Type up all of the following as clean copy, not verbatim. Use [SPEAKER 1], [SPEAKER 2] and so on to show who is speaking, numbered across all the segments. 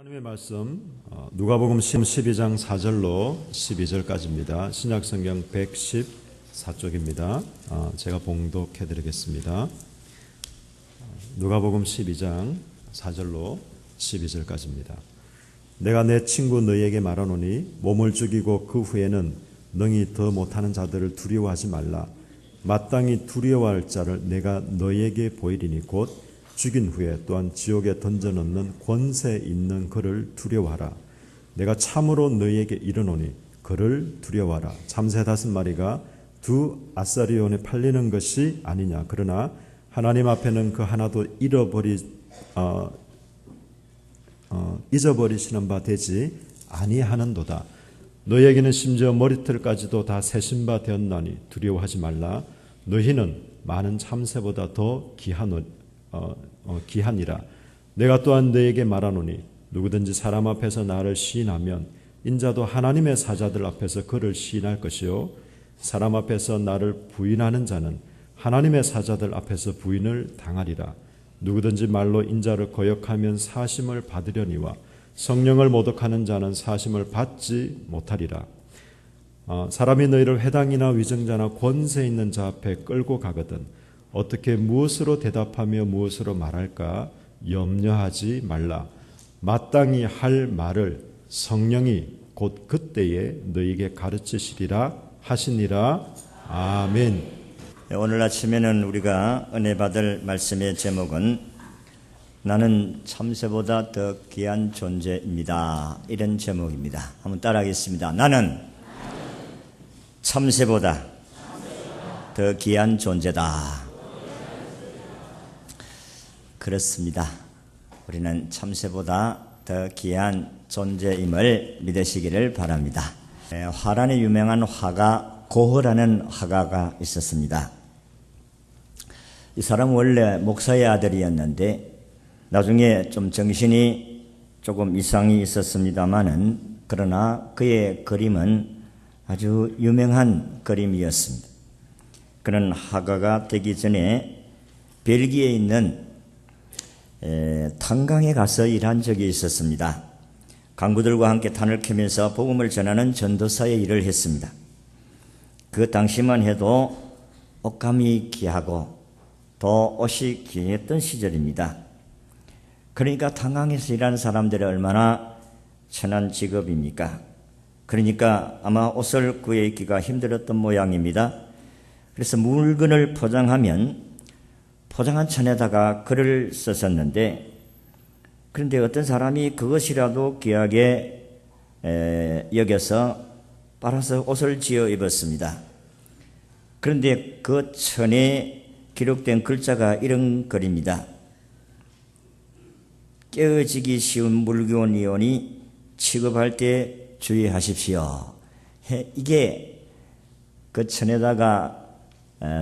[SPEAKER 1] 하나님의 말씀 누가복음 12장 4절로 12절까지입니다. 신약성경 114쪽입니다. 제가 봉독해 드리겠습니다. 누가복음 12장 4절로 12절까지입니다. 내가 내 친구 너희에게 말하노니 몸을 죽이고 그 후에는 능히 더 못하는 자들을 두려워하지 말라. 마땅히 두려워할 자를 내가 너희에게 보이리니 곧 죽인 후에 또한 지옥에 던져넣는 권세 있는 그를 두려워하라. 내가 참으로 너희에게 이르노니 그를 두려워하라. 참새 5마리가 두 아사리온에 팔리는 것이 아니냐. 그러나 하나님 앞에는 그 하나도 잊어버리시는 바 되지 아니하는도다. 너희에게는 심지어 머리털까지도 다 세신 바 되었나니 두려워하지 말라. 너희는 많은 참새보다 더 기하니라. 내가 또한 너에게 말하노니 누구든지 사람 앞에서 나를 시인하면 인자도 하나님의 사자들 앞에서 그를 시인할 것이요 사람 앞에서 나를 부인하는 자는 하나님의 사자들 앞에서 부인을 당하리라. 누구든지 말로 인자를 거역하면 사심을 받으려니와 성령을 모독하는 자는 사심을 받지 못하리라. 사람이 너희를 회당이나 위정자나 권세 있는 자 앞에 끌고 가거든 어떻게 무엇으로 대답하며 무엇으로 말할까 염려하지 말라. 마땅히 할 말을 성령이 곧 그때에 너희에게 가르치시리라 하시니라. 아멘.
[SPEAKER 2] 오늘 아침에는 우리가 은혜 받을 말씀의 제목은 나는 참새보다 더 귀한 존재입니다. 이런 제목입니다. 한번 따라하겠습니다. 나는 참새보다 더 귀한 존재다. 그렇습니다. 우리는 참새보다 더 귀한 존재임을 믿으시기를 바랍니다. 화란에 유명한 화가 고흐라는 화가가 있었습니다. 이 사람은 원래 목사의 아들이었는데 나중에 좀 정신이 조금 이상이 있었습니다마는 그러나 그의 그림은 아주 유명한 그림이었습니다. 그는 화가가 되기 전에 벨기에에 있는 탄강에 가서 일한 적이 있었습니다. 강구들과 함께 탄을 캐면서 복음을 전하는 전도사의 일을 했습니다. 그 당시만 해도 옷감이 귀하고 또 옷이 귀했던 시절입니다. 그러니까 탄강에서 일하는 사람들이 얼마나 천한 직업입니까? 그러니까 아마 옷을 구해 입기가 힘들었던 모양입니다. 그래서 물건을 포장하면 포장한 천에다가 글을 썼었는데 그런데 어떤 사람이 그것이라도 귀하게 여겨서 빨아서 옷을 지어 입었습니다. 그런데 그 천에 기록된 글자가 이런 글입니다. 깨어지기 쉬운 물건이오니 취급할 때 주의하십시오. 이게 그 천에다가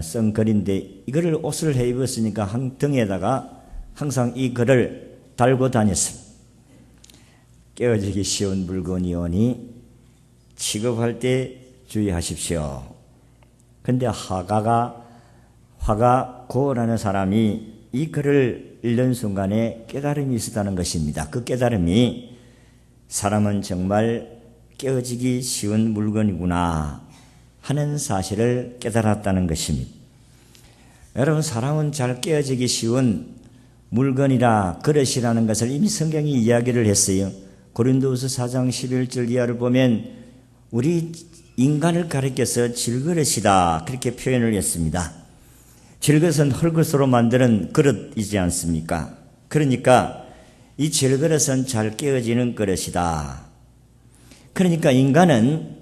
[SPEAKER 2] 쓴 글인데 이거를 옷을 해 입었으니까 등에다가 항상 이 글을 달고 다녔습니다. 깨어지기 쉬운 물건이오니 취급할 때 주의하십시오. 근데 화가 고라는 사람이 이 글을 읽는 순간에 깨달음이 있었다는 것입니다. 그 깨달음이 사람은 정말 깨어지기 쉬운 물건이구나 하는 사실을 깨달았다는 것입니다. 여러분, 사람은 잘 깨어지기 쉬운 물건이라 그릇이라는 것을 이미 성경이 이야기를 했어요. 고린도후서 4장 11절 이하를 보면 우리 인간을 가리켜서 질그릇이다 그렇게 표현을 했습니다. 질그릇은 흙으로 만드는 그릇이지 않습니까? 그러니까 이 질그릇은 잘 깨어지는 그릇이다. 그러니까 인간은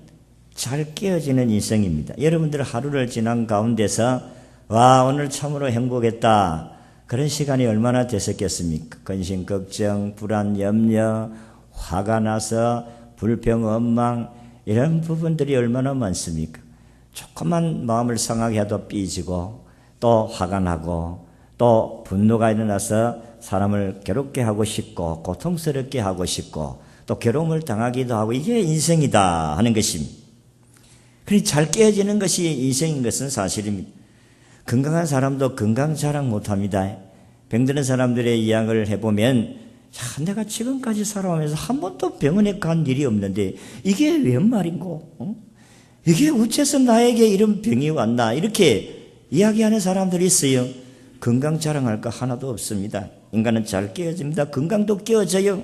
[SPEAKER 2] 잘 깨어지는 인생입니다. 여러분들 하루를 지난 가운데서 와 오늘 참으로 행복했다 그런 시간이 얼마나 됐었겠습니까? 근심, 걱정, 불안, 염려, 화가 나서 불평, 원망 이런 부분들이 얼마나 많습니까? 조금만 마음을 상하게 해도 삐지고 또 화가 나고 또 분노가 일어나서 사람을 괴롭게 하고 싶고 고통스럽게 하고 싶고 또 괴로움을 당하기도 하고 이게 인생이다 하는 것입니다. 그러니 잘 깨어지는 것이 인생인 것은 사실입니다. 건강한 사람도 건강 자랑 못합니다. 병드는 사람들의 이야기를 해보면 자, 내가 지금까지 살아오면서 한 번도 병원에 간 일이 없는데 이게 웬 말인고? 이게 어째서 나에게 이런 병이 왔나? 이렇게 이야기하는 사람들이 있어요. 건강 자랑할 거 하나도 없습니다. 인간은 잘 깨어집니다. 건강도 깨어져요.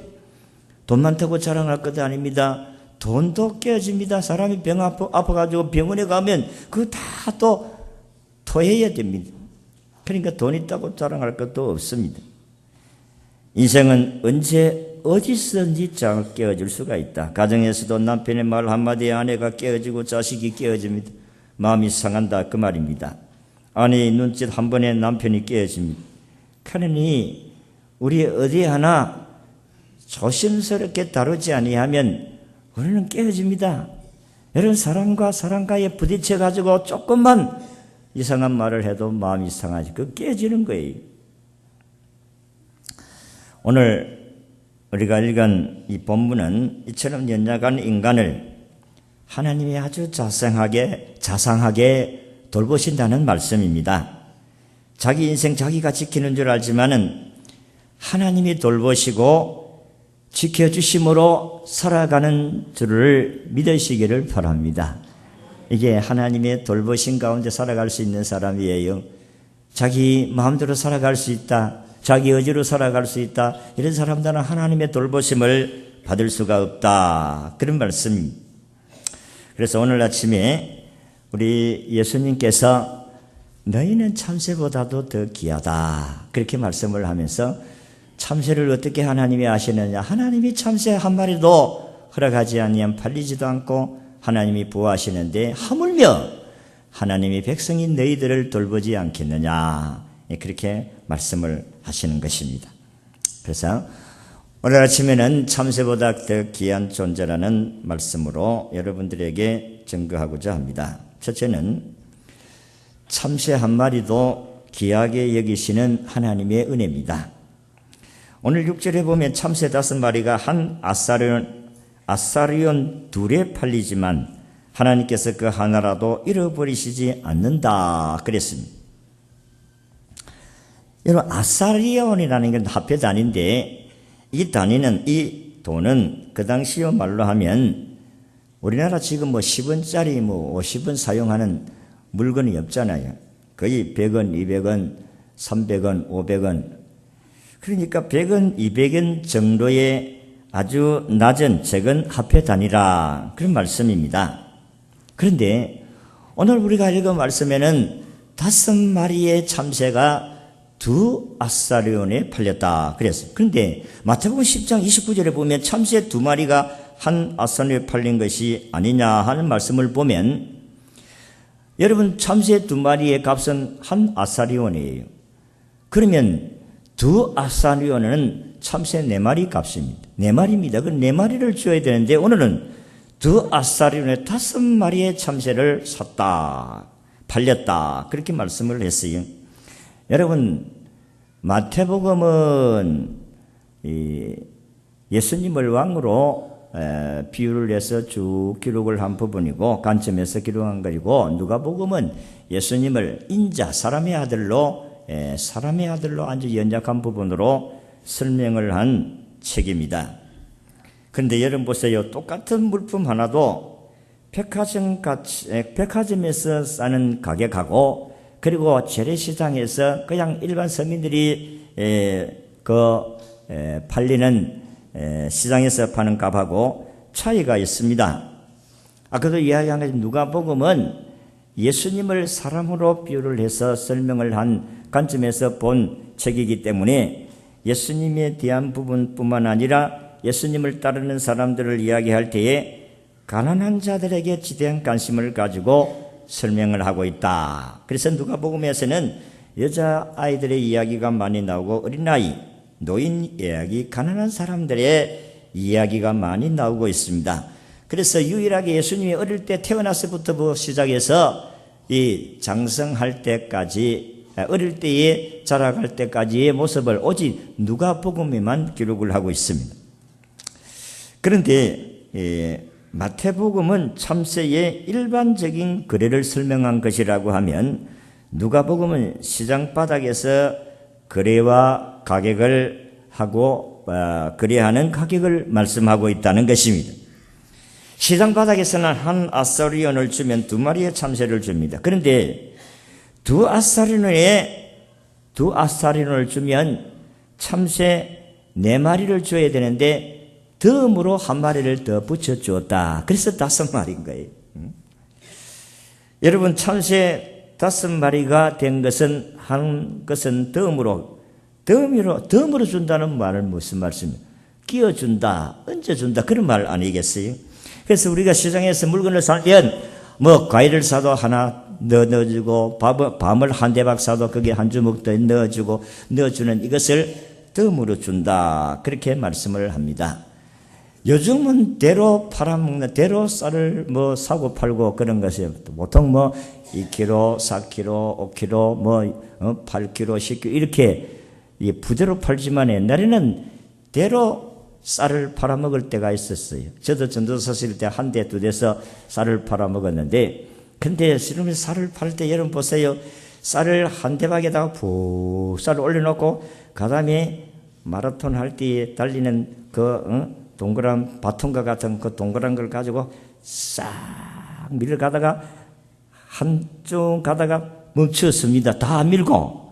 [SPEAKER 2] 돈 많다고 자랑할 것도 아닙니다. 돈도 깨어집니다. 사람이 병 아파가지고 병원에 가면 그거 다 또 토해야 됩니다. 그러니까 돈 있다고 자랑할 것도 없습니다. 인생은 언제 어디서든지 깨어질 수가 있다. 가정에서도 남편의 말 한마디에 아내가 깨어지고 자식이 깨어집니다. 마음이 상한다 그 말입니다. 아내의 눈짓 한 번에 남편이 깨어집니다. 그러니 우리 어디 하나 조심스럽게 다루지 아니하면 우리는 깨어집니다. 여러분 사람과 사람과에 부딪혀가지고 조금만 이상한 말을 해도 마음이 상하지 그 깨지는 거예요. 오늘 우리가 읽은 이 본문은 이처럼 연약한 인간을 하나님이 아주 자상하게 돌보신다는 말씀입니다. 자기 인생 자기가 지키는 줄 알지만은 하나님이 돌보시고 지켜주심으로 살아가는 줄을 믿으시기를 바랍니다. 이게 하나님의 돌보신 가운데 살아갈 수 있는 사람이에요. 자기 마음대로 살아갈 수 있다. 자기 의지로 살아갈 수 있다. 이런 사람들은 하나님의 돌보심을 받을 수가 없다. 그런 말씀입니다. 그래서 오늘 아침에 우리 예수님께서 너희는 참새보다도 더 귀하다. 그렇게 말씀을 하면서 참새를 어떻게 하나님이 아시느냐. 하나님이 참새 한 마리도 허락하지 아니하면 팔리지도 않고 하나님이 보호하시는데 하물며 하나님이 백성인 너희들을 돌보지 않겠느냐. 그렇게 말씀을 하시는 것입니다. 그래서 오늘 아침에는 참새보다 더 귀한 존재라는 말씀으로 여러분들에게 증거하고자 합니다. 첫째는 참새 한 마리도 귀하게 여기시는 하나님의 은혜입니다. 오늘 6절에 보면 참새 5마리가 한 아사리온 둘에 팔리지만 하나님께서 그 하나라도 잃어버리시지 않는다 그랬습니다. 여러분 아사리온이라는 건 화폐 단위인데 이 단위는 이 돈은 그 당시의 말로 하면 우리나라 지금 10원짜리 50원 사용하는 물건이 없잖아요. 거의 100원, 200원, 300원, 500원 그러니까 100원, 200원 정도의 아주 낮은 적은 화폐 단위라 그런 말씀입니다. 그런데 오늘 우리가 읽은 말씀에는 5마리의 참새가 2아사리온에 팔렸다 그랬어요. 그런데 마태복음 10장 29절에 보면 참새 2마리가 한 아사리온에 팔린 것이 아니냐 하는 말씀을 보면 여러분 참새 2마리의 값은 한 아사리온이에요. 그러면 2아사리온은 참새 4마리 값입니다. 4마리입니다. 그 4마리를 줘야 되는데 오늘은 2아사리온에 5마리의 참새를 샀다, 팔렸다 그렇게 말씀을 했어요. 여러분 마태복음은 예수님을 왕으로 비유를 해서 쭉 기록을 한 부분이고 관점에서 기록한 것이고 누가복음은 예수님을 인자 사람의 아들로 아주 연약한 부분으로 설명을 한 책입니다. 그런데 여러분 보세요. 똑같은 물품 하나도 백화점에서 사는 가격하고 그리고 재래시장에서 그냥 일반 서민들이 팔리는 시장에서 파는 값하고 차이가 있습니다. 아까도 이야기한 것처럼 누가복음은 예수님을 사람으로 비유를 해서 설명을 한 관점에서 본 책이기 때문에 예수님에 대한 부분뿐만 아니라 예수님을 따르는 사람들을 이야기할 때에 가난한 자들에게 지대한 관심을 가지고 설명을 하고 있다. 그래서 누가복음에서는 여자아이들의 이야기가 많이 나오고 어린아이, 노인 이야기, 가난한 사람들의 이야기가 많이 나오고 있습니다. 그래서 유일하게 예수님이 어릴 때 태어나서부터 시작해서 이 장성할 때까지 어릴 때에 자라갈 때까지의 모습을 오직 누가복음에만 기록을 하고 있습니다. 그런데 마태복음은 참새의 일반적인 거래를 설명한 것이라고 하면 누가복음은 시장 바닥에서 거래와 가격을 하고 그리하는 가격을 말씀하고 있다는 것입니다. 시장 바닥에서는 한 아사리온을 주면 2마리의 참새를 줍니다. 그런데 두 아사리온을 주면 참새 4마리를 줘야 되는데 덤으로 1마리를 더 붙여주었다. 그래서 5마리인 거예요. 여러분, 참새 5마리가 된 것은 덤으로 준다는 말은 무슨 말씀이에요? 끼워준다, 얹어준다, 그런 말 아니겠어요? 그래서 우리가 시장에서 물건을 사면 과일을 사도 하나 넣어주고 밤을 한 대박 사도 거기에 한 주먹 더 넣어주는 이것을 덤으로 준다, 그렇게 말씀을 합니다. 요즘은 대로 팔아먹는, 대로 쌀을 사고 팔고 그런 것이 보통 2kg, 4kg, 5kg, 8kg, 10kg 이렇게 부대로 팔지만 옛날에는 대로 쌀을 팔아먹을 때가 있었어요. 저도 전도사 쓸 때 1대, 2대서 쌀을 팔아먹었는데, 근데 지금 쌀을 팔 때 여러분 보세요. 쌀을 한 대박에다가 쌀을 올려놓고 그 다음에 마라톤 할 때 달리는 동그란 바통과 같은 그 동그란 걸 가지고 싹 밀어가다가 한쪽 가다가 멈췄습니다. 다 밀고.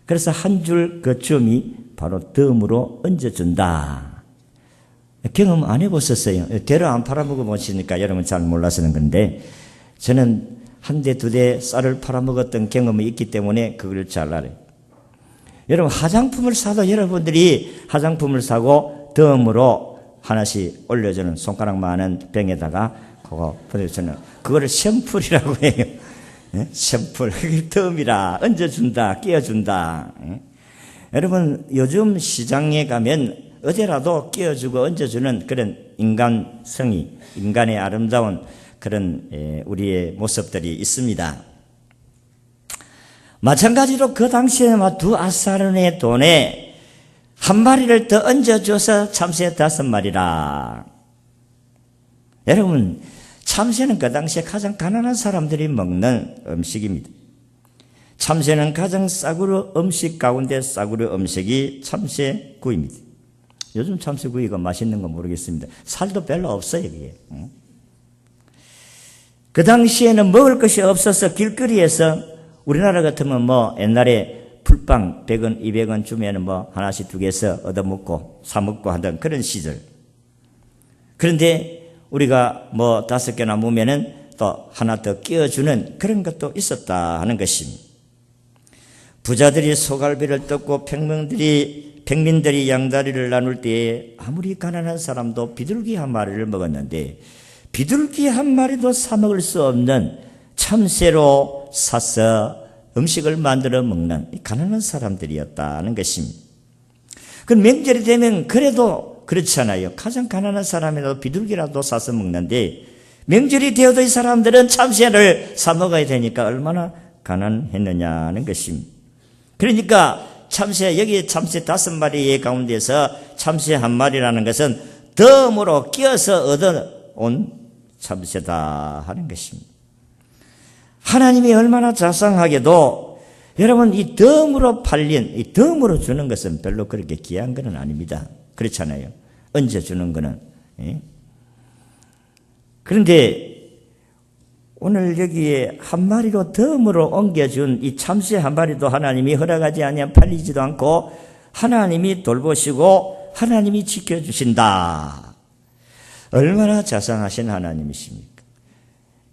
[SPEAKER 2] 그래서 한 줄 그 점이 바로 덤으로 얹어준다. 경험 안 해보셨어요? 대로 안 팔아먹어 보시니까 여러분 잘 몰라서는 건데, 저는 1대, 2대 쌀을 팔아먹었던 경험이 있기 때문에 그걸 잘 알아요. 여러분, 화장품을 사도 여러분들이 화장품을 사고 덤으로 하나씩 올려주는 손가락만한 병에다가 그거 보내주는 그거를 샘플이라고 해요. 샘플, 덤이라, 얹어준다, 끼워준다. 여러분, 요즘 시장에 가면 어디라도 끼워주고 얹어주는 그런 인간성이, 인간의 아름다운 그런 우리의 모습들이 있습니다. 마찬가지로 그 당시에 2아사르네 돈에 1마리를 더 얹어줘서 참새 5마리라. 여러분, 참새는 그 당시에 가장 가난한 사람들이 먹는 음식입니다. 참새는 가장 싸구려 음식 가운데 싸구려 음식이 참새구이입니다. 요즘 참새구이가 맛있는 건 모르겠습니다. 살도 별로 없어요, 이게. 그 당시에는 먹을 것이 없어서 길거리에서 우리나라 같으면 옛날에 풀빵 100원, 200원 주면 하나씩 2개에서 얻어먹고 사먹고 하던 그런 시절. 그런데 우리가 5개나 모으면은 또 하나 더 끼워주는 그런 것도 있었다 하는 것입니다. 부자들이 소갈비를 뜯고 평민들이 양다리를 나눌 때에 아무리 가난한 사람도 비둘기 1마리를 먹었는데, 비둘기 1마리도 사 먹을 수 없는 참새로 사서 음식을 만들어 먹는 가난한 사람들이었다는 것입니다. 그 명절이 되면 그래도 그렇잖아요. 가장 가난한 사람이라도 비둘기라도 사서 먹는데, 명절이 되어도 이 사람들은 참새를 사 먹어야 되니까 얼마나 가난했느냐는 것입니다. 그러니까 여기 참새 5마리의 가운데서 참새 1마리라는 것은 덤으로 끼어서 얻어온 참새다 하는 것입니다. 하나님이 얼마나 자상하게도 여러분, 이 덤으로 팔린, 이 덤으로 주는 것은 별로 그렇게 귀한 것은 아닙니다. 그렇잖아요. 얹어주는 것은. 그런데 오늘 여기에 1마리로 덤으로 옮겨준 이 참새 1마리도 하나님이 허락하지 아니하면 팔리지도 않고 하나님이 돌보시고 하나님이 지켜주신다. 얼마나 자상하신 하나님이십니까?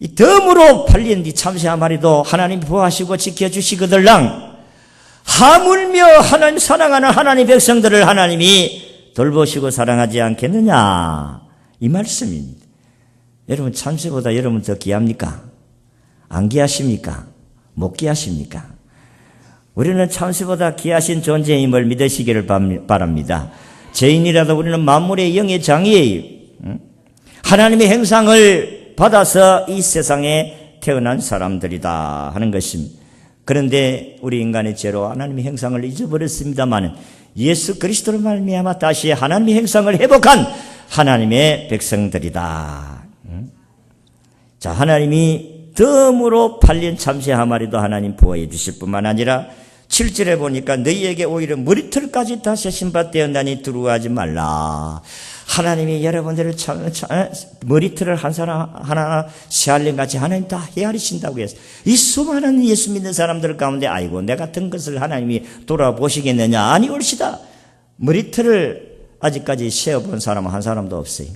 [SPEAKER 2] 이 덤으로 팔린 이 참새 1마리도 하나님이 보호하시고 지켜주시거들랑 하물며 하나님 사랑하는 하나님 백성들을 하나님이 돌보시고 사랑하지 않겠느냐, 이 말씀입니다. 여러분, 참새보다 여러분 더 귀합니까? 안 귀하십니까? 못 귀하십니까? 우리는 참새보다 귀하신 존재임을 믿으시기를 바랍니다. 죄인이라도 우리는 만물의 영의 장이에요. 하나님의 형상을 받아서 이 세상에 태어난 사람들이다 하는 것입니다. 그런데 우리 인간의 죄로 하나님의 형상을 잊어버렸습니다만 예수 그리스도로 말미암아 다시 하나님의 형상을 회복한 하나님의 백성들이다. 자, 하나님이 덤으로 팔린 참새 1마리도 하나님 보호해 주실 뿐만 아니라 7절에 보니까 너희에게 오히려 머리털까지 다 세심받되었나니 두려워하지 말라. 하나님이 여러분들을 머리털을 한 사람 하나 세알림같이 하나님 다 헤아리신다고 했어요. 이 수많은 예수 믿는 사람들 가운데 아이고 내 같은 것을 하나님이 돌아보시겠느냐. 아니 옳시다. 머리털을 아직까지 세어본 사람은 한 사람도 없어요.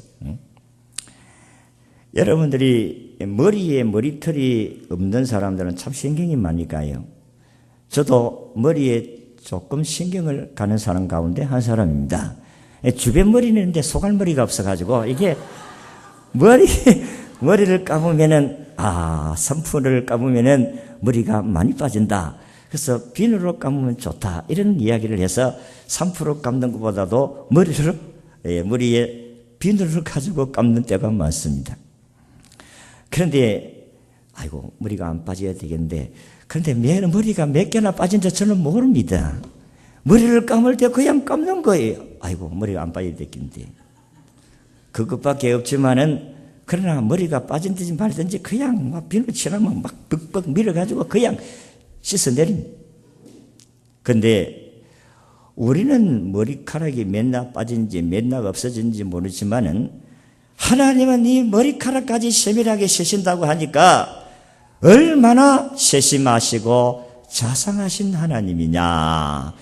[SPEAKER 2] 여러분들이 머리에 머리털이 없는 사람들은 참 신경이 많이 가요. 저도 머리에 조금 신경을 가는 사람 가운데 한 사람입니다. 주변 머리는 있는데 소갈머리가 없어가지고 이게 머리를 감으면은 선풀을 감으면은 머리가 많이 빠진다. 그래서 비누로 감으면 좋다. 이런 이야기를 해서 선풀로 감는 것보다도 머리에 비누를 가지고 감는 때가 많습니다. 그런데 아이고 머리가 안 빠져야 되겠는데 그런데 머리가 몇 개나 빠진지 저는 모릅니다. 머리를 감을 때 그냥 감는 거예요. 아이고 머리가 안 빠져야 되겠는데 그것밖에 없지만은 그러나 머리가 빠진든지 말든지 그냥 막 비누 칠하면 막 벅벅 밀어가지고 그냥 씻어내립니다. 근데 우리는 머리카락이 맨날 빠진지 맨날 없어진지 모르지만은 하나님은 이 머리카락까지 세밀하게 세신다고 하니까 얼마나 세심하시고 자상하신 하나님이냐.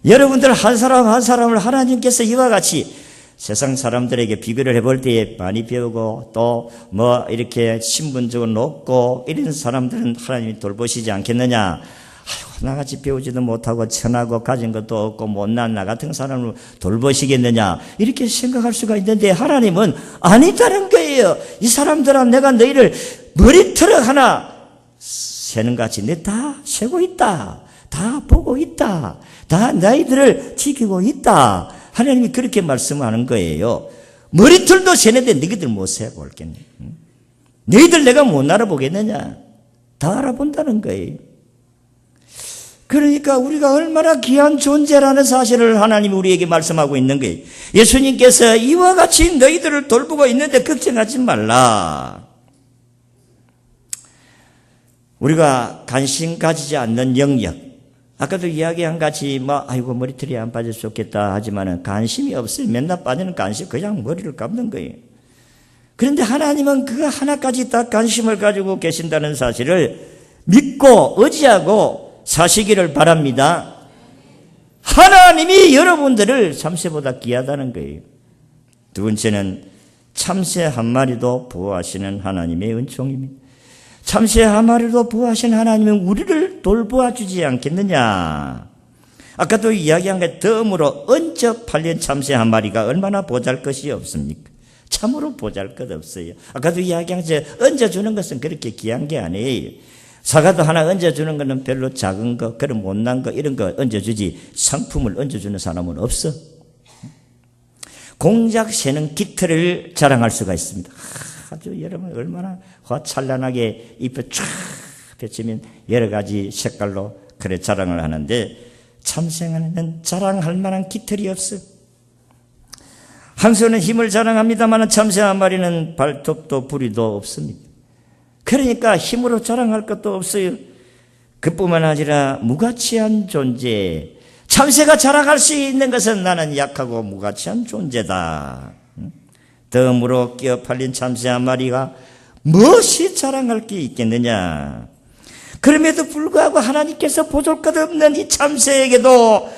[SPEAKER 2] 여러분들 한 사람 한 사람을 하나님께서 이와 같이 세상 사람들에게 비교를 해볼 때에 많이 배우고 또 뭐 이렇게 신분적으로 높고 이런 사람들은 하나님이 돌보시지 않겠느냐. 아이고 나같이 배우지도 못하고 천하고 가진 것도 없고 못난 나 같은 사람을 돌보시겠느냐 이렇게 생각할 수가 있는데 하나님은 아니다는 거예요. 이 사람들아 내가 너희를 머리털을 하나 세는 같이 내 다 세고 있다. 다 보고 있다. 다 너희들을 지키고 있다. 하나님이 그렇게 말씀하는 거예요. 머리털도 세는데 너희들 못 세볼겠니? 너희들 내가 못 알아보겠느냐? 다 알아본다는 거예요. 그러니까 우리가 얼마나 귀한 존재라는 사실을 하나님이 우리에게 말씀하고 있는 거예요. 예수님께서 이와 같이 너희들을 돌보고 있는데 걱정하지 말라. 우리가 관심 가지지 않는 영역, 아까도 이야기한 같이 아이고 머리털이 안 빠질 수 없겠다 하지만은 관심이 없어요. 맨날 빠지는 관심 그냥 머리를 감는 거예요. 그런데 하나님은 그거 하나까지 다 관심을 가지고 계신다는 사실을 믿고 의지하고 사시기를 바랍니다. 하나님이 여러분들을 참새보다 귀하다는 거예요. 두 번째는 참새 한 마리도 보호하시는 하나님의 은총입니다. 참새 한 마리도 보호하신 하나님은 우리를 돌보아 주지 않겠느냐. 아까도 이야기한 게 덤으로 얹어 팔린 참새 한 마리가 얼마나 보잘것이 없습니까? 참으로 보잘것 없어요. 아까도 이야기한 게 얹어주는 것은 그렇게 귀한 게 아니에요. 사과도 하나 얹어주는 것은 별로 작은 거, 그런 못난 거 이런 거 얹어주지 상품을 얹어주는 사람은 없어. 공작 새는 깃털을 자랑할 수가 있습니다. 아주 여러분 얼마나 화찬란하게 잎에 쫙 펼치면 여러 가지 색깔로 그래 자랑을 하는데 참새는 자랑할 만한 깃털이 없어. 한 손은 힘을 자랑합니다만 참새 한 마리는 발톱도 부리도 없습니다. 그러니까 힘으로 자랑할 것도 없어요. 그뿐만 아니라 무가치한 존재. 참새가 자랑할 수 있는 것은 나는 약하고 무가치한 존재다. 덤으로 끼어 팔린 참새 한 마리가 무엇이 자랑할 게 있겠느냐. 그럼에도 불구하고 하나님께서 보잘것없는 이 참새에게도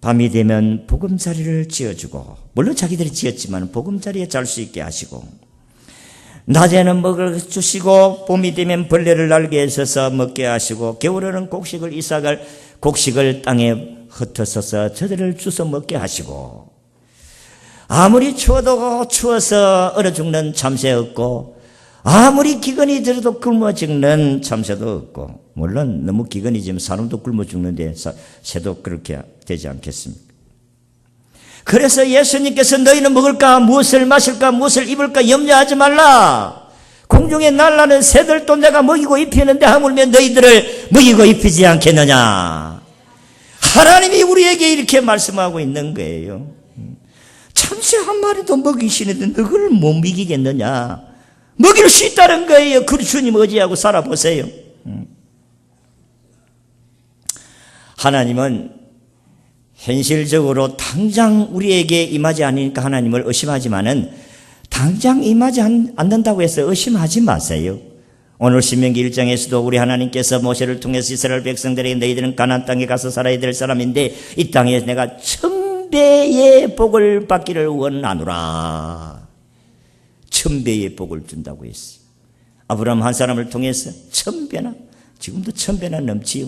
[SPEAKER 2] 밤이 되면 보금자리를 지어주고, 물론 자기들이 지었지만 보금자리에 잘 수 있게 하시고, 낮에는 먹을 주시고 봄이 되면 벌레를 날게 하셔서 먹게 하시고, 겨울에는 곡식을 땅에 흩어서서 저들을 주워 먹게 하시고, 아무리 추워도 추워서 얼어 죽는 참새 없고, 아무리 기근이 들어도 굶어 죽는 참새도 없고, 물론 너무 기근이지만 사람도 굶어 죽는데 새도 그렇게 되지 않겠습니까? 그래서 예수님께서 너희는 먹을까 무엇을 마실까 무엇을 입을까 염려하지 말라. 공중에 날라는 새들도 내가 먹이고 입히는데 하물며 너희들을 먹이고 입히지 않겠느냐. 하나님이 우리에게 이렇게 말씀하고 있는 거예요. 참새 한 마리도 먹이시는데 너희를 못 먹이겠느냐. 먹일 수 있다는 거예요. 그 주님 의지하고 살아보세요. 하나님은 현실적으로 당장 우리에게 임하지 않으니까 하나님을 의심하지만은 당장 임하지 않는다고 해서 의심하지 마세요. 오늘 신명기 1장에서도 우리 하나님께서 모세를 통해서 이스라엘 백성들에게 너희들은 가나안 땅에 가서 살아야 될 사람인데 이 땅에 내가 1000배의 복을 받기를 원하노라. 1000배의 복을 준다고 했어요. 아브라함 한 사람을 통해서 1000배나, 지금도 1000배나 넘지요.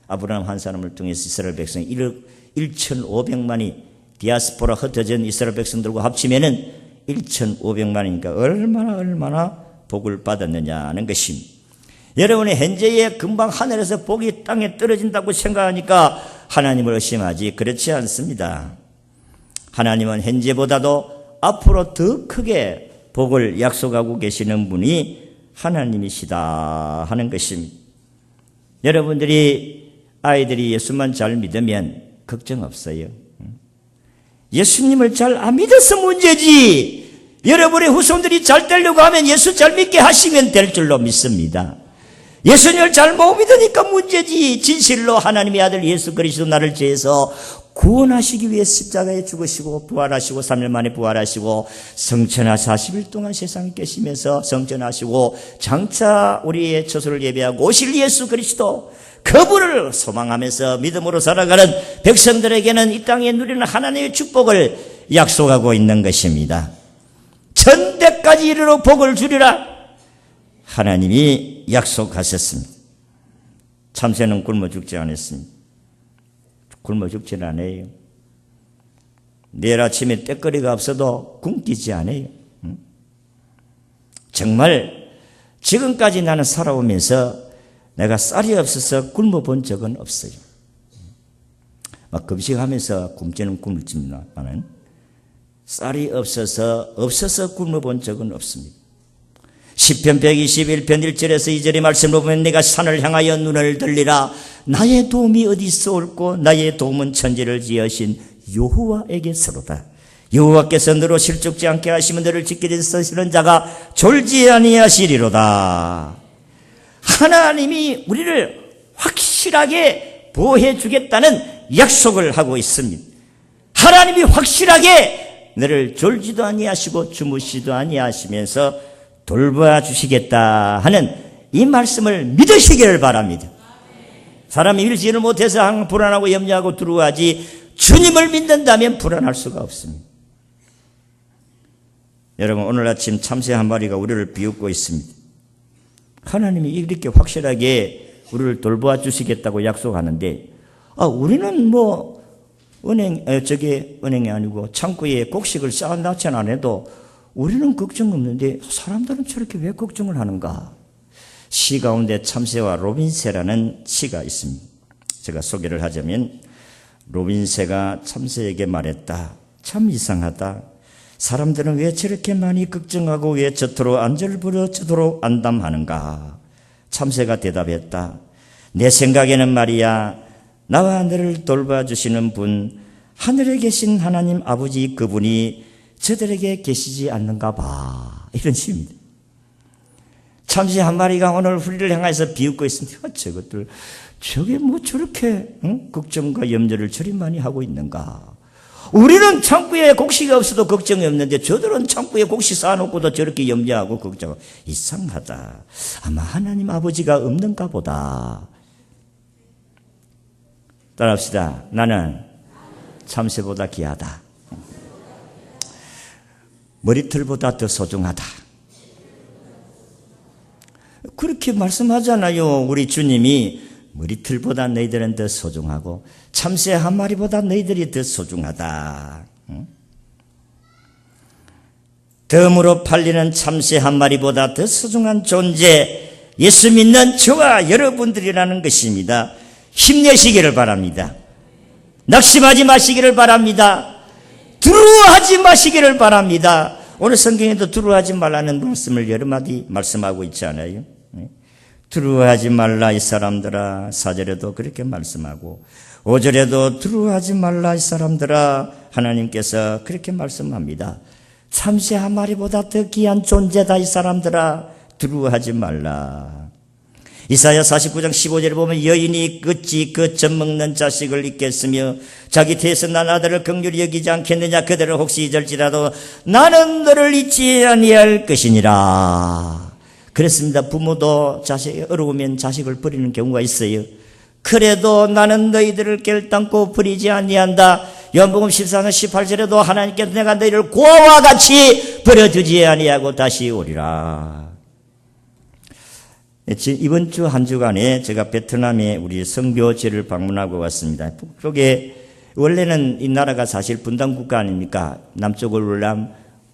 [SPEAKER 2] 아브라함 한 사람을 통해서 이스라엘 백성 1억 1,500만이 디아스포라 흩어진 이스라엘 백성들과 합치면은 1,500만이니까 얼마나 복을 받았느냐는 것입니다. 여러분이 현재에 금방 하늘에서 복이 땅에 떨어진다고 생각하니까 하나님을 의심하지 그렇지 않습니다. 하나님은 현재보다도 앞으로 더 크게 복을 약속하고 계시는 분이 하나님이시다 하는 것입니다. 여러분들이 아이들이 예수만 잘 믿으면 걱정 없어요. 예수님을 잘 안 믿어서 문제지. 여러분의 후손들이 잘 되려고 하면 예수 잘 믿게 하시면 될 줄로 믿습니다. 예수님을 잘 못 믿으니까 문제지. 진실로 하나님의 아들 예수 그리스도 나를 죄에서 구원하시기 위해 십자가에 죽으시고 부활하시고 3일 만에 부활하시고 성천하 40일 동안 세상에 계시면서 성천하시고 장차 우리의 처소를 예배하고 오실 예수 그리스도 그분을 소망하면서 믿음으로 살아가는 백성들에게는 이 땅에 누리는 하나님의 축복을 약속하고 있는 것입니다. 천대까지 이르러 복을 주리라 하나님이 약속하셨습니다. 참새는 굶어 죽지 않았습니다. 굶어 죽지는 않아요. 내일 아침에 때거리가 없어도 굶기지 않아요. 정말 지금까지 나는 살아오면서 내가 쌀이 없어서 굶어 본 적은 없어요. 막 금식하면서 굶지는 굶지만은 쌀이 없어서 굶어 본 적은 없습니다. 시편 121편 1절에서 2절의 말씀을 보면 내가 산을 향하여 눈을 들리라 나의 도움이 어디서 올고 나의 도움은 천지를 지으신 여호와에게서로다. 여호와께서 너로 실족지 않게 하시면 너를 지키게 되시는 자가 졸지 아니하시리로다. 하나님이 우리를 확실하게 보호해 주겠다는 약속을 하고 있습니다. 하나님이 확실하게 너를 졸지도 아니하시고 주무시도 아니하시면서 돌봐주시겠다 하는 이 말씀을 믿으시기를 바랍니다. 사람이 믿지를 못해서 항상 불안하고 염려하고 두려워하지 주님을 믿는다면 불안할 수가 없습니다. 여러분 오늘 아침 참새 한 마리가 우리를 비웃고 있습니다. 하나님이 이렇게 확실하게 우리를 돌봐 주시겠다고 약속하는데 우리는 뭐 은행이 아니고 창고에 곡식을 쌓아놨지 않아도 우리는 걱정 없는데 사람들은 저렇게 왜 걱정을 하는가? 시 가운데 참새와 로빈새라는 시가 있습니다. 제가 소개를 하자면 로빈새가 참새에게 말했다. 참 이상하다. 사람들은 왜 저렇게 많이 걱정하고 왜 저토록 안절부려저도록 안담하는가? 참새가 대답했다. 내 생각에는 말이야 나와 너를 돌봐주시는 분 하늘에 계신 하나님 아버지 그분이 저들에게 계시지 않는가 봐. 이런 시입니다. 참새 한 마리가 오늘 우리를 향해서 비웃고 있습니다. 저것들 저게 뭐 저렇게 걱정과 염려를 저리 많이 하고 있는가. 우리는 창고에 곡식이 없어도 걱정이 없는데 저들은 창고에 곡식 쌓아놓고도 저렇게 염려하고 걱정하고 이상하다. 아마 하나님 아버지가 없는가 보다. 따라합시다. 나는 참새보다 귀하다. 머리털보다 더 소중하다. 그렇게 말씀하잖아요. 우리 주님이 머리털보다 너희들은 더 소중하고 참새 한 마리보다 너희들이 더 소중하다. 덤으로 팔리는 참새 한 마리보다 더 소중한 존재 예수 믿는 저와 여러분들이라는 것입니다. 힘내시기를 바랍니다. 낙심하지 마시기를 바랍니다. 두려워하지 마시기를 바랍니다. 오늘 성경에도 두려워하지 말라는 말씀을 여러 마디 말씀하고 있지 않아요? 두려워하지 말라 이 사람들아. 4절에도 그렇게 말씀하고 5절에도 두려워하지 말라 이 사람들아. 하나님께서 그렇게 말씀합니다. 참새 한 마리보다 더 귀한 존재다 이 사람들아. 두려워하지 말라. 이사야 49장 15절에 보면 여인이 어찌 그 젖먹는 자식을 잊겠으며 자기 태에서 난 아들을 긍휼히 여기지 않겠느냐. 그대로 혹시 잊을지라도 나는 너를 잊지 아니할 것이니라. 그렇습니다. 부모도 자식이 어려우면 자식을 버리는 경우가 있어요. 그래도 나는 너희들을 결단코 버리지 아니한다. 요한복음 14장 18절에도 하나님께서 내가 너희를 고아와 같이 버려두지 아니하고 다시 오리라. 이번 주 한 주간에 제가 베트남에 우리 선교지를 방문하고 왔습니다. 북쪽에 원래는 이 나라가 사실 분단 국가 아닙니까? 남쪽을 월남,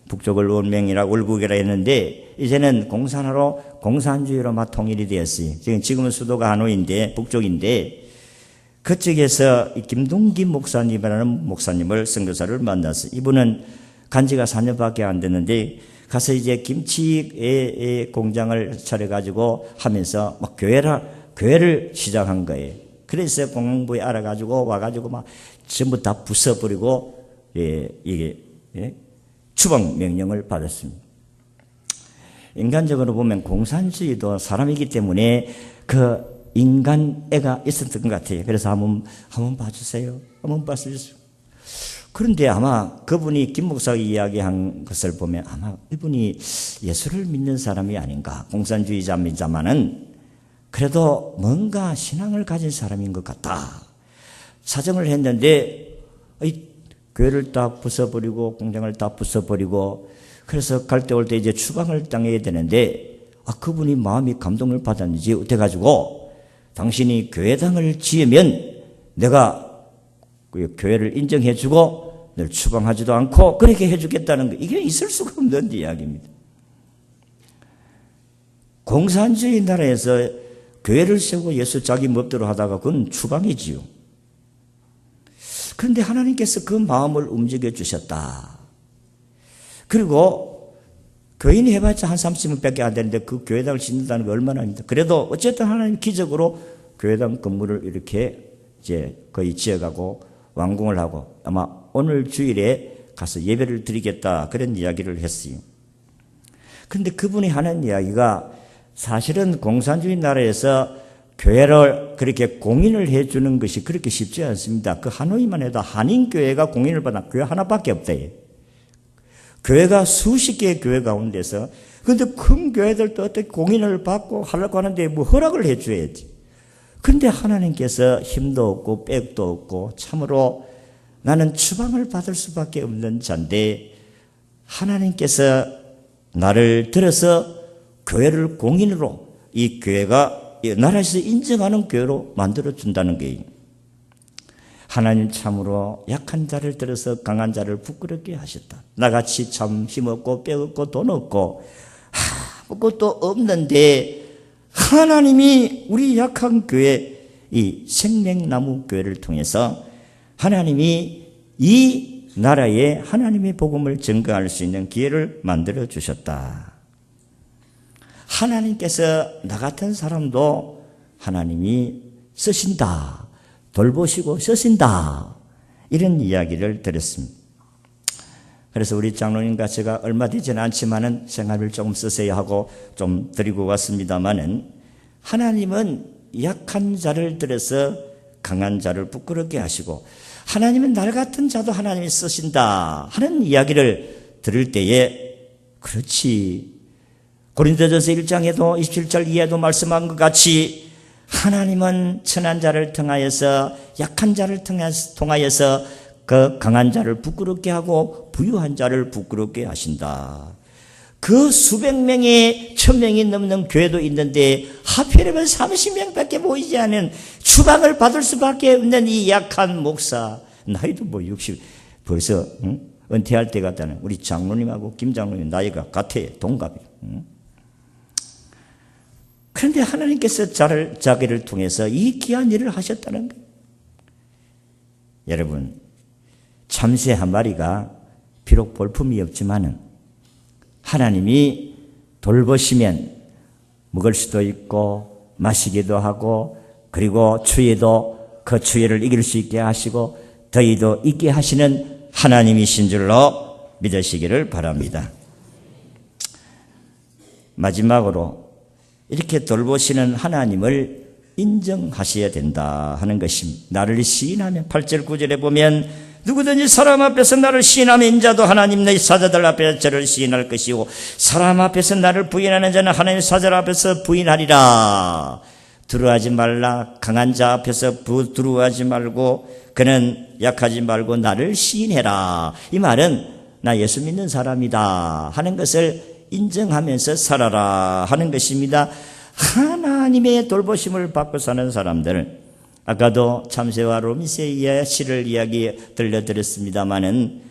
[SPEAKER 2] 북쪽을 원명이라 월국이라 했는데 이제는 공산화로 공산주의로 막 통일이 되었어요. 지금은 수도가 하노이인데 북쪽인데 그쪽에서 김동기 목사님이라는 목사님을 선교사를 만났어요. 이분은 간지가 4년밖에 안 됐는데 가서 이제 김치 공장을 차려가지고 하면서 막 교회를 시작한 거예요. 그래서 공안부에 알아가지고 와가지고 막 전부 다 부숴버리고 추방 명령을 받았습니다. 인간적으로 보면 공산주의도 사람이기 때문에 그 인간애가 있었던 것 같아요. 그래서 한번 봐주세요. 한번 봐주세요. 그런데 아마 그분이 김 목사가 이야기한 것을 보면 아마 이분이 예수를 믿는 사람이 아닌가. 공산주의자입니다마는 그래도 뭔가 신앙을 가진 사람인 것 같다. 사정을 했는데 교회를 다 부숴버리고 공장을 다 부숴버리고 그래서 갈 때 올 때 이제 추방을 당해야 되는데 그분이 마음이 감동을 받았는지 어때가지고 당신이 교회당을 지으면 내가 교회를 인정해주고 늘 추방하지도 않고 그렇게 해주겠다는 거, 이게 있을 수가 없는 이야기입니다. 공산주의 나라에서 교회를 세우고 예수 자기 멋대로 하다가 그건 추방이지요. 그런데 하나님께서 그 마음을 움직여 주셨다. 그리고 교인이 해봤자 한 30명밖에 안 되는데 그 교회당을 짓는다는 게 얼마나 합니다. 그래도 어쨌든 하나님 기적으로 교회당 건물을 이렇게 이제 거의 지어가고 완공을 하고 아마 오늘 주일에 가서 예배를 드리겠다 그런 이야기를 했어요. 그런데 그분이 하는 이야기가 사실은 공산주의 나라에서 교회를 그렇게 공인을 해주는 것이 그렇게 쉽지 않습니다. 그 하노이만 해도 한인교회가 공인을 받아 교회 하나밖에 없대요. 교회가 수십 개의 교회 가운데서 그런데 큰 교회들도 어떻게 공인을 받고 하려고 하는데 뭐 허락을 해줘야지. 그런데 하나님께서 힘도 없고 빽도 없고 참으로 나는 추방을 받을 수밖에 없는 자인데 하나님께서 나를 들어서 교회를 공인으로 이 교회가 나라에서 인정하는 교회로 만들어준다는 거예요. 하나님 참으로 약한 자를 들어서 강한 자를 부끄럽게 하셨다. 나같이 참 힘없고 뼈 없고 돈 없고 아무것도 없는데 하나님이 우리 약한 교회 이 생명나무 교회를 통해서 하나님이 이 나라에 하나님의 복음을 증거할 수 있는 기회를 만들어 주셨다. 하나님께서 나 같은 사람도 하나님이 쓰신다. 돌보시고 쓰신다. 이런 이야기를 들었습니다. 그래서 우리 장로님과 제가 얼마 되지는 않지만은 생활비를 조금 쓰세요 하고 좀 드리고 왔습니다만은 하나님은 약한 자를 들어서 강한 자를 부끄럽게 하시고 하나님은 날 같은 자도 하나님이 쓰신다 하는 이야기를 들을 때에 그렇지. 고린도전서 1장에도 27절 이하에도 말씀한 것 같이 하나님은 천한 자를 통하여서 약한 자를 통하여서 그 강한 자를 부끄럽게 하고 부유한 자를 부끄럽게 하신다. 그 수백 명이 1000명이 넘는 교회도 있는데 하필이면 30명밖에 모이지 않은 추방을 받을 수밖에 없는 이 약한 목사, 나이도 뭐 60 벌써 은퇴할 때 같다는 우리 장로님하고 김 장로님 나이가 같아. 동갑이에요. 그런데 하나님께서 자기를 통해서 이 귀한 일을 하셨다는 거예요. 여러분, 참새 한 마리가 비록 볼품이 없지만은 하나님이 돌보시면 먹을 수도 있고 마시기도 하고 그리고 추위도 그 추위를 이길 수 있게 하시고 더위도 있게 하시는 하나님이신 줄로 믿으시기를 바랍니다. 마지막으로 이렇게 돌보시는 하나님을 인정하셔야 된다 하는 것입니다. 나를 시인하면 8절 9절에 보면 누구든지 사람 앞에서 나를 시인하면 인자도 하나님 너희 사자들 앞에 저를 시인할 것이고 사람 앞에서 나를 부인하는 자는 하나님 사자들 앞에서 부인하리라. 두려워하지 말라. 강한 자 앞에서 두려워하지 말고 그는 약하지 말고 나를 시인해라. 이 말은 나 예수 믿는 사람이다 하는 것을 인정하면서 살아라 하는 것입니다. 하나님의 돌보심을 받고 사는 사람들, 아까도 참새와 로미새의 시를 이야기 들려드렸습니다마는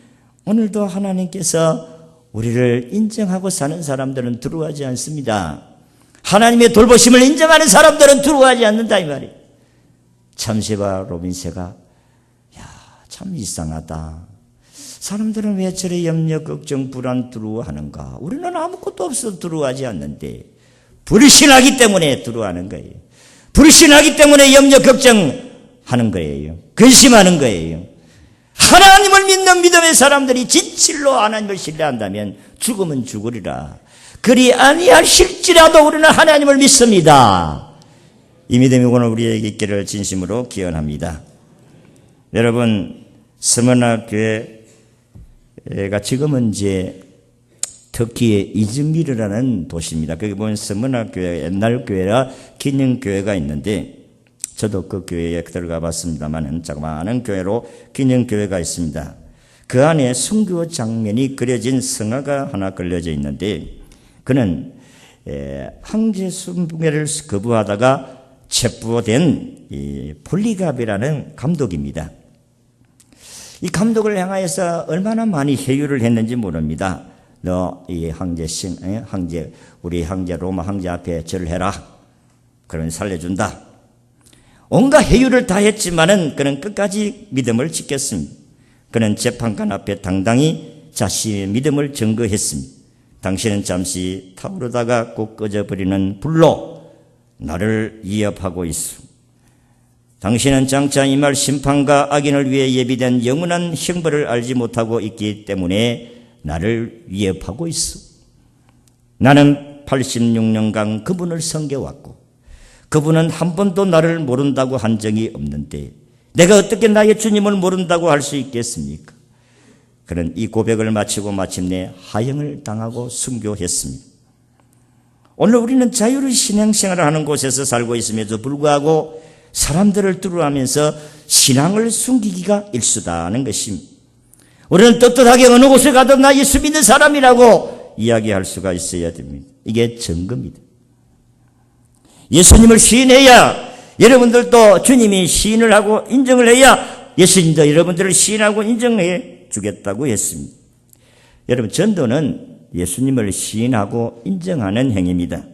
[SPEAKER 2] 오늘도 하나님께서 우리를 인정하고 사는 사람들은 두려워하지 않습니다. 하나님의 돌보심을 인정하는 사람들은 두려워하지 않는다 이 말이에요. 참새와 로미새가 참 이상하다. 사람들은 왜 저래 염려, 걱정, 불안, 두려워하는가? 우리는 아무것도 없어도 두려워하지 않는데 불신하기 때문에 두려워하는 거예요. 불신하기 때문에 염려, 걱정하는 거예요. 근심하는 거예요. 하나님을 믿는 믿음의 사람들이 진실로 하나님을 신뢰한다면 죽으면 죽으리라. 그리 아니하실지라도 우리는 하나님을 믿습니다. 이 믿음이 오늘 우리에게 있기를 진심으로 기원합니다. 여러분, 스머나 교회가 지금은 이제 터키의 이즈미르라는 도시입니다. 거기 보면 스머나 교회, 옛날 교회라 기념교회가 있는데 저도 그 교회에 들어가 봤습니다만 자그마한 교회로 기념교회가 있습니다. 그 안에 순교 장면이 그려진 성화가 하나 걸려져 있는데 그는 황제 순례를 거부하다가 체포된 이 폴리갑이라는 감독입니다. 이 감독을 향하여서 얼마나 많이 회유를 했는지 모릅니다. 너 이 우리 황제 로마 황제 앞에 절을 해라. 그러면 살려준다. 온갖 회유를 다 했지만은 그는 끝까지 믿음을 지켰습니다. 그는 재판관 앞에 당당히 자신의 믿음을 증거했습니다. 당신은 잠시 타오르다가 꼭 꺼져버리는 불로 나를 위협하고 있어. 당신은 장차 임할 심판과 악인을 위해 예비된 영원한 형벌을 알지 못하고 있기 때문에 나를 위협하고 있어. 나는 86년간 그분을 섬겨왔고 그분은 한 번도 나를 모른다고 한 적이 없는데 내가 어떻게 나의 주님을 모른다고 할 수 있겠습니까? 그는 이 고백을 마치고 마침내 하형을 당하고 순교했습니다. 오늘 우리는 자유를 신앙생활을 하는 곳에서 살고 있음에도 불구하고 사람들을 두려워하면서 신앙을 숨기기가 일수다는 것입니다. 우리는 떳떳하게 어느 곳에 가도 나 예수 믿는 사람이라고 이야기할 수가 있어야 됩니다. 이게 증거입니다. 예수님을 시인해야 여러분들도 주님이 시인을 하고 인정을 해야 예수님도 여러분들을 시인하고 인정해 주겠다고 했습니다. 여러분, 전도는 예수님을 시인하고 인정하는 행위입니다.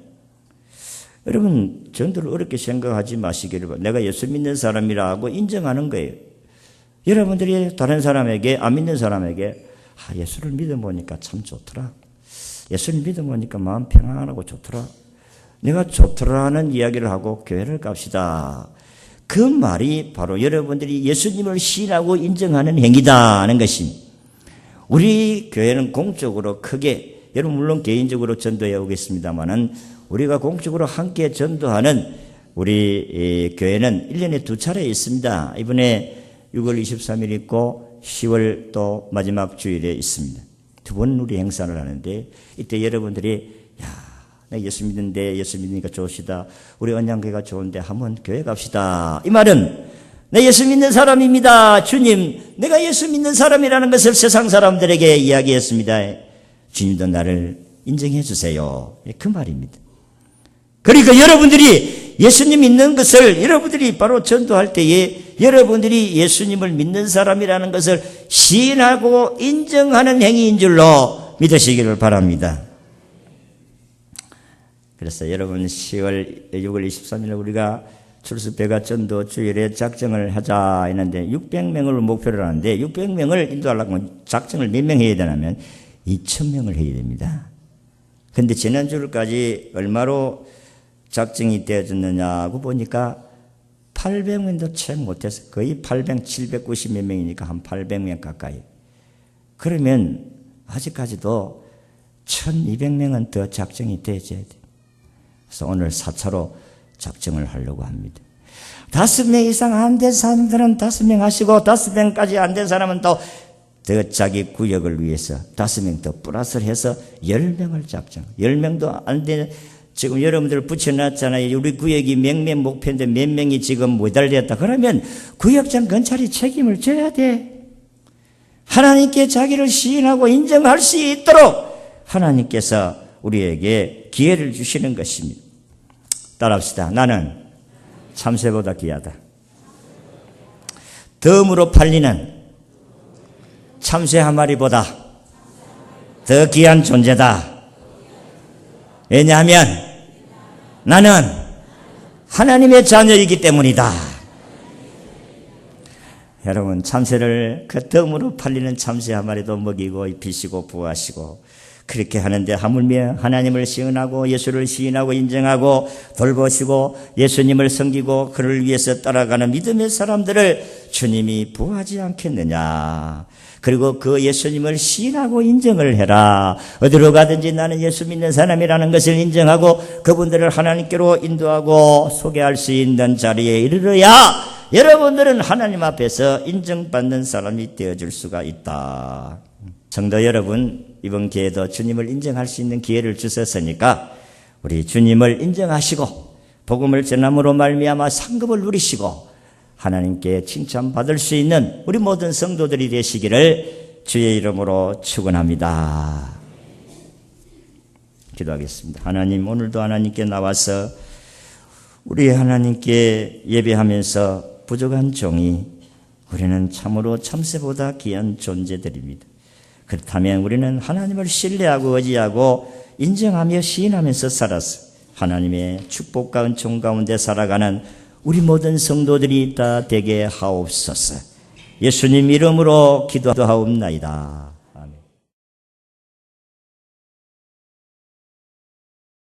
[SPEAKER 2] 여러분, 전도를 어렵게 생각하지 마시기를 바랍니다. 내가 예수 믿는 사람이라고 인정하는 거예요. 여러분들이 다른 사람에게, 안 믿는 사람에게 예수를 믿어보니까 참 좋더라. 예수를 믿어보니까 마음 평안하고 좋더라. 내가 좋더라는 이야기를 하고 교회를 갑시다. 그 말이 바로 여러분들이 예수님을 시인하고 인정하는 행위다 하는 것입니다. 우리 교회는 공적으로 크게, 여러분 물론 개인적으로 전도해 오겠습니다만은 우리가 공적으로 함께 전도하는 우리 교회는 1년에 2차례 있습니다. 이번에 6월 23일 있고 10월 또 마지막 주일에 있습니다. 2번 우리 행사를 하는데 이때 여러분들이 내가 예수 믿는데 예수 믿으니까 좋으시다. 우리 언양교회가 좋은데 한번 교회 갑시다. 이 말은 내 예수 믿는 사람입니다. 주님, 내가 예수 믿는 사람이라는 것을 세상 사람들에게 이야기했습니다. 주님도 나를 인정해 주세요. 그 말입니다. 그러니까 여러분들이 예수님 믿는 것을 여러분들이 바로 전도할 때에 여러분들이 예수님을 믿는 사람이라는 것을 시인하고 인정하는 행위인 줄로 믿으시기를 바랍니다. 그래서 여러분 6월 23일 우리가 출수배가 전도 주일에 작정을 하자 했는데 600명을 목표로 하는데 600명을 인도하려고 하면 작정을 몇 명 해야 되냐면 2,000명을 해야 됩니다. 그런데 지난주까지 얼마로 작정이 되어졌느냐고 보니까 800명도 채 못해서 거의 790 몇 명이니까 한 800명 가까이. 그러면 아직까지도 1200명은 더 작정이 되어져야 돼. 그래서 오늘 4차로 작정을 하려고 합니다. 5명 이상 안 된 사람들은 5명 하시고 5명까지 안 된 사람은 또 더 자기 구역을 위해서 5명 더 플러스를 해서 10명을 작정. 10명도 안 돼. 지금 여러분들 붙여놨잖아요. 우리 구역이 몇몇 목표인데 몇 명이 지금 모달렸다. 그러면 구역장 검찰이 책임을 져야 돼. 하나님께 자기를 시인하고 인정할 수 있도록 하나님께서 우리에게 기회를 주시는 것입니다. 따라합시다. 나는 참새보다 귀하다. 덤으로 팔리는 참새 한 마리보다 더 귀한 존재다. 왜냐하면 나는 하나님의 자녀이기 때문이다. 여러분, 참새를 그 덤으로 팔리는 참새 한 마리도 먹이고 입히시고 부하시고 그렇게 하는데 하물며 하나님을 시인하고 예수를 시인하고 인정하고 돌보시고 예수님을 섬기고 그를 위해서 따라가는 믿음의 사람들을 주님이 부하지 않겠느냐. 그리고 그 예수님을 시인하고 인정을 해라. 어디로 가든지 나는 예수 믿는 사람이라는 것을 인정하고 그분들을 하나님께로 인도하고 소개할 수 있는 자리에 이르러야 여러분들은 하나님 앞에서 인정받는 사람이 되어줄 수가 있다. 성도 여러분, 이번 기회도 주님을 인정할 수 있는 기회를 주셨으니까 우리 주님을 인정하시고 복음을 전함으로 말미암아 상급을 누리시고 하나님께 칭찬받을 수 있는 우리 모든 성도들이 되시기를 주의 이름으로 축원합니다. 기도하겠습니다. 하나님, 오늘도 하나님께 나와서 우리 하나님께 예배하면서 부족한 종이 우리는 참으로 참새보다 귀한 존재들입니다. 그렇다면 우리는 하나님을 신뢰하고 의지하고 인정하며 시인하면서 살아서 하나님의 축복과 은총 가운데 살아가는 우리 모든 성도들이 다 되게 하옵소서. 예수님 이름으로 기도하옵나이다.